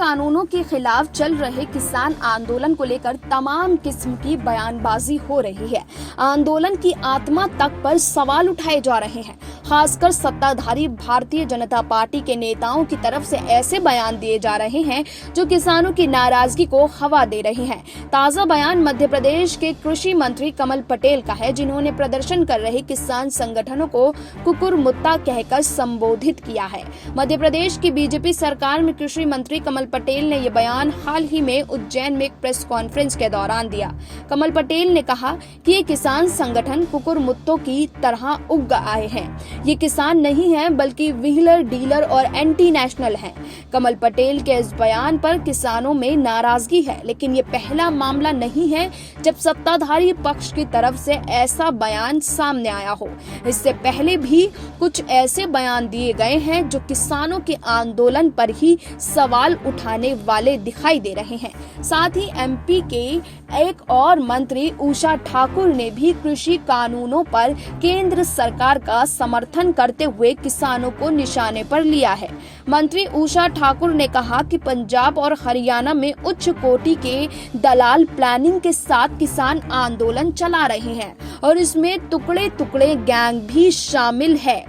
कानूनों के खिलाफ चल रहे किसान आंदोलन को लेकर तमाम किस्म की बयानबाजी हो रही है। आंदोलन की आत्मा तक पर सवाल उठाए जा रहे हैं। खासकर सत्ताधारी भारतीय जनता पार्टी के नेताओं की तरफ से ऐसे बयान दिए जा रहे हैं जो किसानों की नाराजगी को हवा दे रहे हैं। ताजा बयान मध्य प्रदेश के कृषि मंत्री कमल पटेल का है, जिन्होंने प्रदर्शन कर रहे किसान संगठनों को कुकुरमुत्ता कहकर संबोधित किया है। मध्य प्रदेश की बीजेपी सरकार में कृषि मंत्री कमल पटेल ने ये बयान हाल ही में उज्जैन में एक प्रेस कॉन्फ्रेंस के दौरान दिया। कमल पटेल ने कहा कि ये किसान संगठन कुकुरमुत्तों की तरह उग आए हैं। ये किसान नहीं हैं बल्कि व्हीलर, डीलर और एंटी नेशनल हैं। कमल पटेल के इस बयान पर किसानों में नाराजगी है, लेकिन ये पहला मामला नहीं है जब सत्ताधारी पक्ष की तरफ से ऐसा बयान सामने आया हो। इससे पहले भी कुछ ऐसे बयान दिए गए हैं जो किसानों के आंदोलन पर ही सवाल उठाने वाले दिखाई दे रहे हैं। साथ ही एमपी के एक और मंत्री उषा ठाकुर ने भी कृषि कानूनों पर केंद्र सरकार का समर्थन करते हुए किसानों को निशाने पर लिया है। मंत्री उषा ठाकुर ने कहा कि पंजाब और हरियाणा में उच्च कोटि के दलाल प्लानिंग के साथ किसान आंदोलन चला रहे हैं और इसमें टुकड़े टुकड़े गैंग भी शामिल है।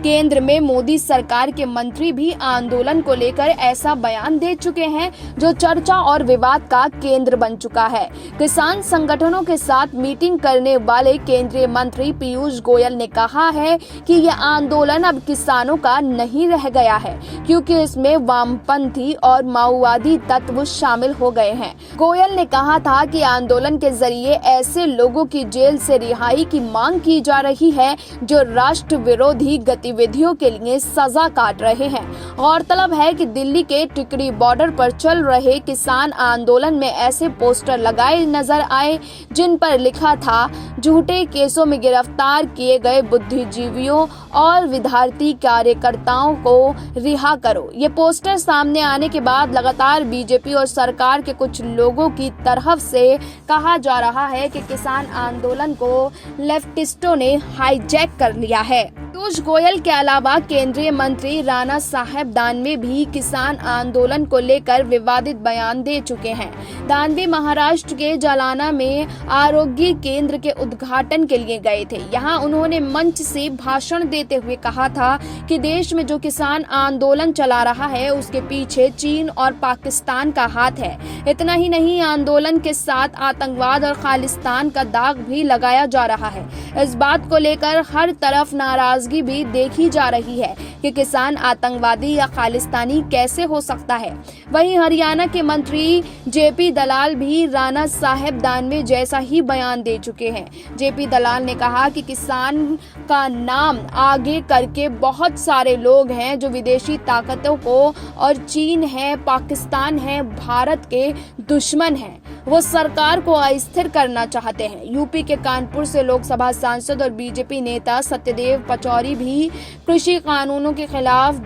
केंद्र में मोदी सरकार के मंत्री भी आंदोलन को लेकर ऐसा बयान दे चुके हैं जो चर्चा और विवाद का केंद्र बन चुका है। किसान संगठनों के साथ मीटिंग करने वाले केंद्रीय मंत्री पीयूष गोयल ने कहा है कि यह आंदोलन अब किसानों का नहीं रह गया है, क्योंकि इसमें वामपंथी और माओवादी तत्व शामिल हो गए हैं। गोयल ने कहा था कि आंदोलन के जरिए ऐसे लोगों की जेल से रिहाई की मांग की जा रही है जो राष्ट्र विरोधी गतिविधियों के लिए सजा काट रहे हैं। गौरतलब है कि दिल्ली के टिकरी बॉर्डर पर चल रहे किसान आंदोलन में ऐसे पोस्टर लगाए नजर आए जिन पर लिखा था, झूठे केसों में गिरफ्तार किए गए बुद्धिजीवियों और विद्यार्थी कार्यकर्ताओं को रिहा करो। ये पोस्टर सामने आने के बाद लगातार बीजेपी और सरकार के कुछ लोगों की तरफ से कहा जा रहा है कि किसान आंदोलन को लेफ्टिस्टों ने हाईजैक कर लिया है। पीयूष गोयल के अलावा केंद्रीय मंत्री राणा साहेब दानवे भी किसान आंदोलन को लेकर विवादित बयान दे चुके हैं। दानवे महाराष्ट्र के जालना में आरोग्य केंद्र के उद्घाटन के लिए गए थे। यहाँ उन्होंने मंच से भाषण देते हुए कहा था कि देश में जो किसान आंदोलन चला रहा है उसके पीछे चीन और पाकिस्तान का हाथ है। इतना ही नहीं, आंदोलन के साथ आतंकवाद और खालिस्तान का दाग भी लगाया जा रहा है। इस बात को लेकर हर तरफ नाराजगी भी देखी जा रही है कि किसान आतंकवादी या खालिस्तानी कैसे हो सकता है। वहीं हरियाणा के मंत्री जेपी दलाल भी राणा साहेब दानवे जैसा ही बयान दे चुके हैं। जेपी दलाल ने कहा कि किसान का नाम आगे करके बहुत सारे लोग हैं जो विदेशी ताकतों को और चीन है, पाकिस्तान है, भारत के दुश्मन हैं। वो सरकार को अस्थिर करना चाहते हैं। यूपी के कानपुर से लोकसभा सांसद और बीजेपी नेता सत्यदेव पचौरी भी कृषि कानूनों के खिलाफ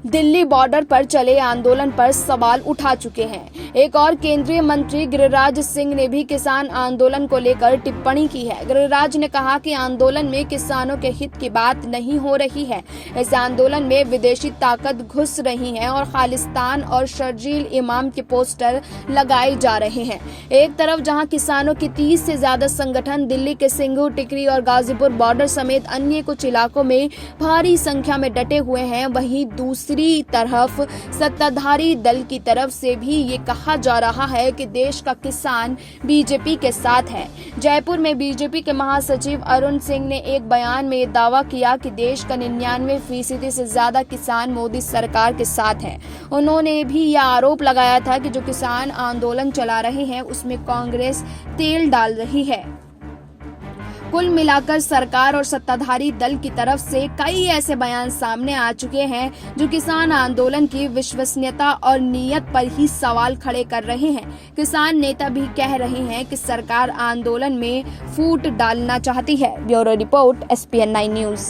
दिल्ली बॉर्डर पर चले आंदोलन पर सवाल उठा चुके हैं। एक और केंद्रीय मंत्री गिरिराज सिंह ने भी किसान आंदोलन को लेकर टिप्पणी की है। गिरिराज ने कहा कि आंदोलन में किसानों के हित की बात नहीं हो रही है। इस आंदोलन में विदेशी ताकत घुस रही है और खालिस्तान और शर्जील इमाम के पोस्टर लगाए जा रहे हैं। एक तरफ जहां किसानों के 30 से ज्यादा संगठन दिल्ली के सिंघू, टिकरी और गाजीपुर बॉर्डर समेत अन्य कुछ इलाकों में भारी संख्या में डटे हुए हैं, वहीं दूसरी तरफ सत्ताधारी दल की तरफ से भी ये कहा जा रहा है कि देश का किसान बीजेपी के साथ है। जयपुर में बीजेपी के महासचिव अरुण सिंह ने एक बयान में ये दावा किया कि देश का 99% से ज्यादा किसान मोदी सरकार के साथ है। उन्होंने भी यह आरोप लगाया था कि जो किसान आंदोलन चला रहे हैं उसमें कांग्रेस तेल डाल रही है। कुल मिलाकर सरकार और सत्ताधारी दल की तरफ से कई ऐसे बयान सामने आ चुके हैं जो किसान आंदोलन की विश्वसनीयता और नीयत पर ही सवाल खड़े कर रहे हैं। किसान नेता भी कह रहे हैं कि सरकार आंदोलन में फूट डालना चाहती है। Bureau report, SPN9 news.